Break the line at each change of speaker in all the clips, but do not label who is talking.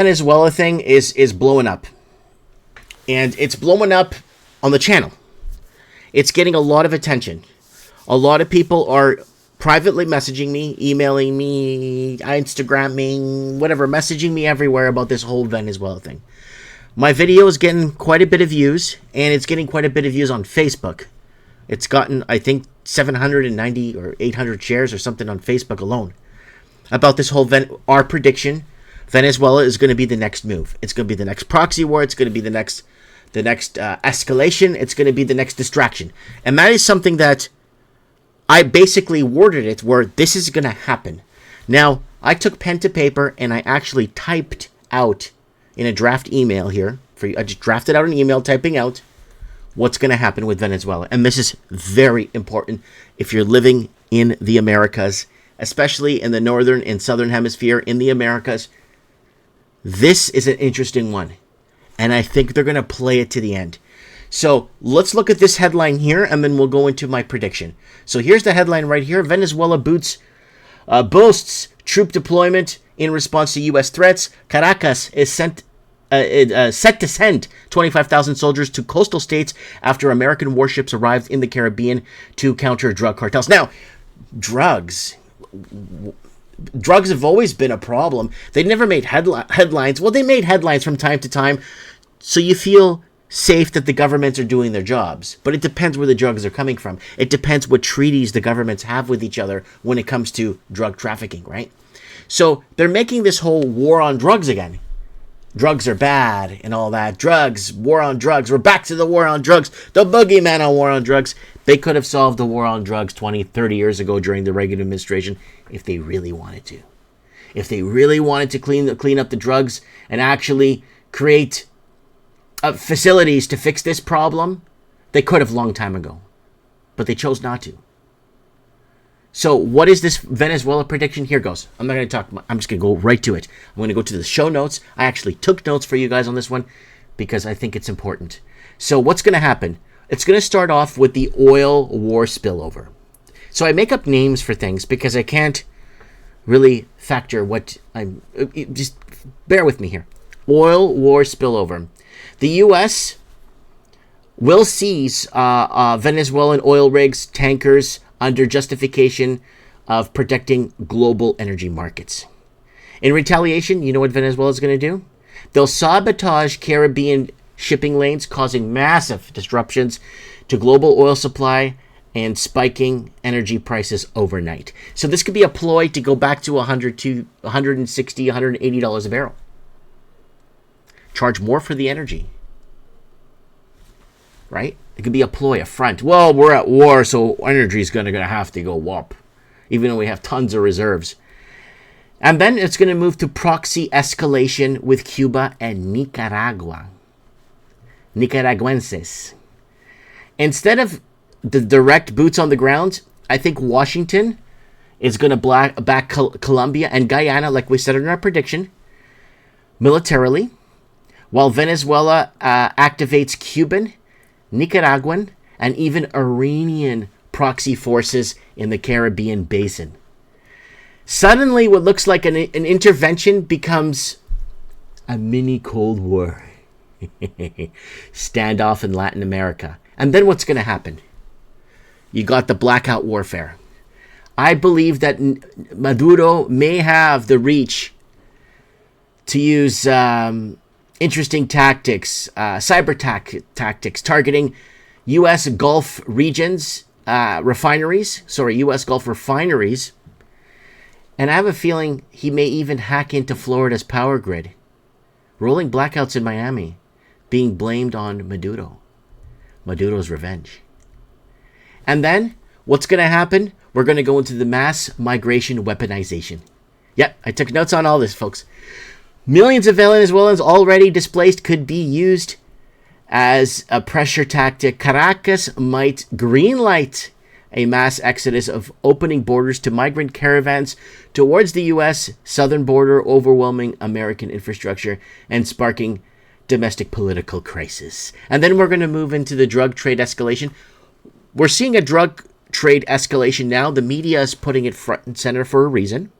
Venezuela thing is blowing up. And it's blowing up on the channel. It's getting a lot of attention. A lot of people are privately messaging me, emailing me, Instagramming, whatever, messaging me everywhere about this whole Venezuela thing. My video is getting quite a bit of views, and it's getting quite a bit of views on Facebook. It's gotten, I think, 790 or 800 shares or something on Facebook alone. About this whole, our prediction, Venezuela is going to be the next move. It's going to be the next proxy war. It's going to be the next escalation. It's going to be the next distraction. And that is something that I basically worded it where this is going to happen. Now, I took pen to paper and I actually typed out in a draft email here. I just drafted out an email typing out what's going to happen with Venezuela. And this is very important if you're living in the Americas, especially in the northern and southern hemisphere in the Americas. This is an interesting one. And I think they're going to play it to the end. So let's look at this headline here, and then we'll go into my prediction. So here's the headline right here. Venezuela boasts troop deployment in response to U.S. threats. Caracas is set to send 25,000 soldiers to coastal states after American warships arrived in the Caribbean to counter drug cartels. Now, drugs have always been a problem. They never made headlines. Well, they made headlines from time to time, so you feel safe that the governments are doing their jobs. But it depends where the drugs are coming from. It depends what treaties the governments have with each other when it comes to drug trafficking, right? So they're making this whole war on drugs again. Drugs are bad and all that. Drugs, war on drugs. We're back to the war on drugs. The boogeyman on war on drugs. They could have solved the war on drugs 20, 30 years ago during the Reagan administration if they really wanted to. If they really wanted to clean up the drugs and actually create facilities to fix this problem, they could have long time ago. But they chose not to. So what is this Venezuela prediction? Here goes. I'm not going to talk. I'm just going to go right to it. I'm going to go to the show notes. I actually took notes for you guys on this one because I think it's important. So what's going to happen? It's going to start off with the oil war spillover. So I make up names for things because I can't really factor what I'm... Just bear with me here. Oil war spillover. The U.S. will seize Venezuelan oil rigs, tankers, under justification of protecting global energy markets. In retaliation, you know what Venezuela is going to do? They'll sabotage Caribbean shipping lanes, causing massive disruptions to global oil supply and spiking energy prices overnight. So this could be a ploy to go back to $100 to $160, $180 a barrel. Charge more for the energy. Right? It could be a ploy, a front. Well, we're at war, so energy is going to have to go up, even though we have tons of reserves. And then it's going to move to proxy escalation with Cuba and Nicaragua. Nicaraguenses. Instead of the direct boots on the ground, I think Washington is going to back Colombia and Guyana, like we said in our prediction, militarily, while Venezuela activates Cuban, Nicaraguan, and even Iranian proxy forces in the Caribbean basin. Suddenly, what looks like an intervention becomes a mini Cold War. Standoff in Latin America. And then what's going to happen? You got the blackout warfare. I believe that Maduro may have the reach to use interesting tactics, cyber tactics, targeting U.S. Gulf regions, U.S. Gulf refineries. And I have a feeling he may even hack into Florida's power grid. Rolling blackouts in Miami, being blamed on Maduro. Maduro's revenge. And then, what's going to happen? We're going to go into the mass migration weaponization. Yep, I took notes on all this, folks. Millions of Venezuelans already displaced could be used as a pressure tactic. Caracas might greenlight a mass exodus of opening borders to migrant caravans towards the U.S. southern border, overwhelming American infrastructure and sparking domestic political crisis. And then we're going to move into the drug trade escalation. We're seeing a drug trade escalation now. The media is putting it front and center for a reason.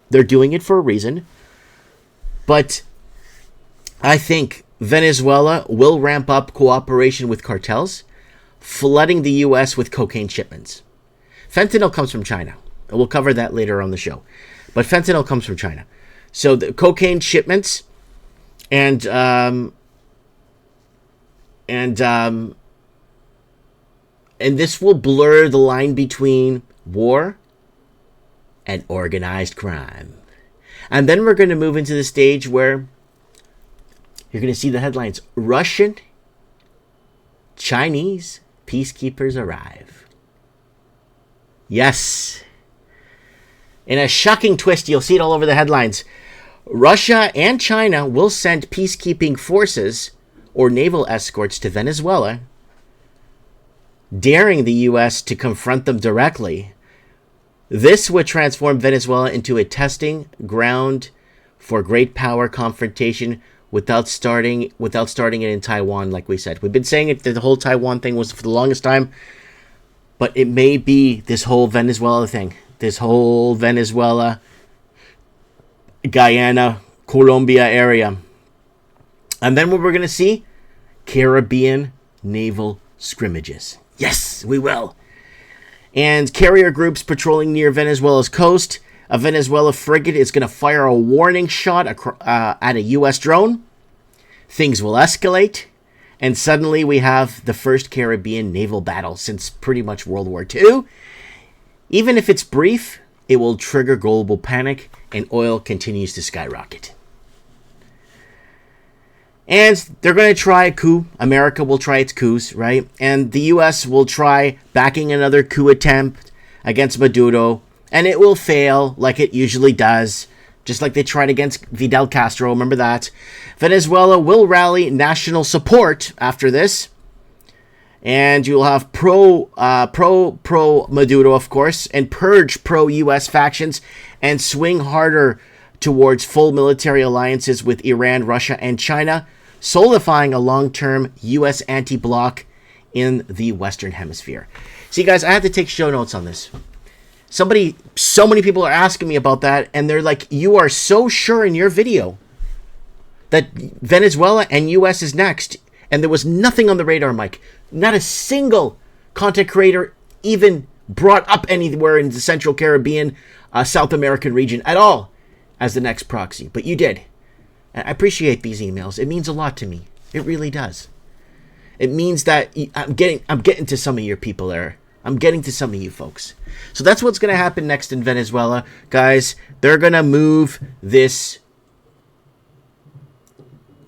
They're doing it for a reason. But I think Venezuela will ramp up cooperation with cartels, flooding the U.S. with cocaine shipments. Fentanyl comes from China. We'll cover that later on the show. But fentanyl comes from China. So the cocaine shipments and this will blur the line between war and organized crime. And then we're going to move into the stage where you're going to see the headlines: Russian, Chinese peacekeepers arrive. Yes. In a shocking twist, you'll see it all over the headlines. Russia and China will send peacekeeping forces or naval escorts to Venezuela, daring the U.S. to confront them directly. This would transform Venezuela into a testing ground for great power confrontation without starting it in Taiwan, like we said. We've been saying it, that the whole Taiwan thing was for the longest time, but it may be this whole Venezuela thing. This whole Venezuela, Guyana, Colombia area. And then what we're going to see? Caribbean naval scrimmages. Yes, we will. And carrier groups patrolling near Venezuela's coast. A Venezuela frigate is going to fire a warning shot at a U.S. drone. Things will escalate. And suddenly we have the first Caribbean naval battle since pretty much World War II. Even if it's brief, it will trigger global panic and oil continues to skyrocket. And they're going to try a coup. America will try its coups, right? And the U.S. will try backing another coup attempt against Maduro. And it will fail like it usually does. Just like they tried against Fidel Castro. Remember that. Venezuela will rally national support after this. And you'll have pro Maduro, of course, and purge pro-U.S. factions and swing harder towards full military alliances with Iran, Russia, and China, solidifying a long-term U.S. anti-bloc in the Western Hemisphere. See, guys, I had to take show notes on this. So many people are asking me about that, and they're like, you are so sure in your video that Venezuela and U.S. is next. And there was nothing on the radar, Mike. Not a single content creator even brought up anywhere in the Central Caribbean, South American region at all as the next proxy. But you did. And I appreciate these emails. It means a lot to me. It really does. It means that I'm getting to some of your people there. I'm getting to some of you folks. So that's what's going to happen next in Venezuela. Guys, they're going to move this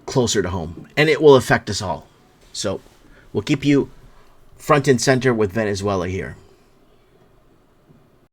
closer to home, and it will affect us all. So we'll keep you front and center with Venezuela here.